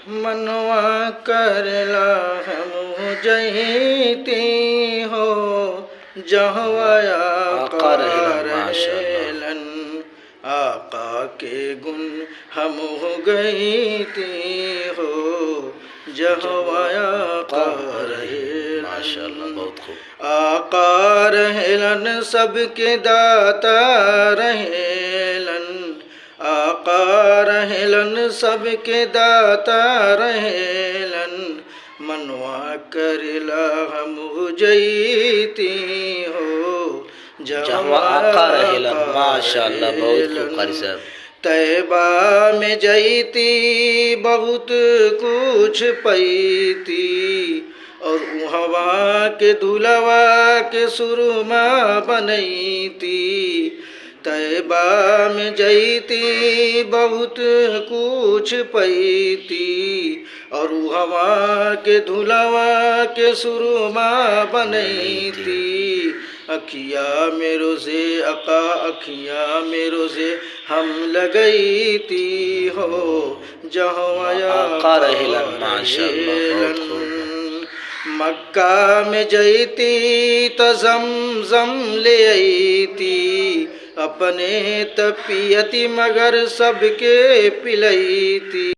मनवा करला हम जयती हो जहवाया रहेलन आका के गुण हम गईती हो जहवाया रहेलन। माशाअल्लाह, बहुत खूब। आका रहेलन सबके दाता रहेलन, आका रहेलन सबके दाता रहेलन, मनवा करला हम जयती हो जहाँ आका रहेलन। माशाअल्लाह, बहुत खूब कारी साहब। तैबा में जयती बहुत कुछ पैती और उहवा के दुलवा के सुरमा बनैती। तैबा में जयती बहुत कुछ पैती और उहवा के दुलवा के सुरमा बनैती। अखिया में रोज़े आका अखिया में रोज़े हम लगैती हो जहवाया आका रहेलन। माशाअल्लाह, मक्का में जयती तो ज़मज़म ले आईती अपने तपियती मगर सबके पिलैती।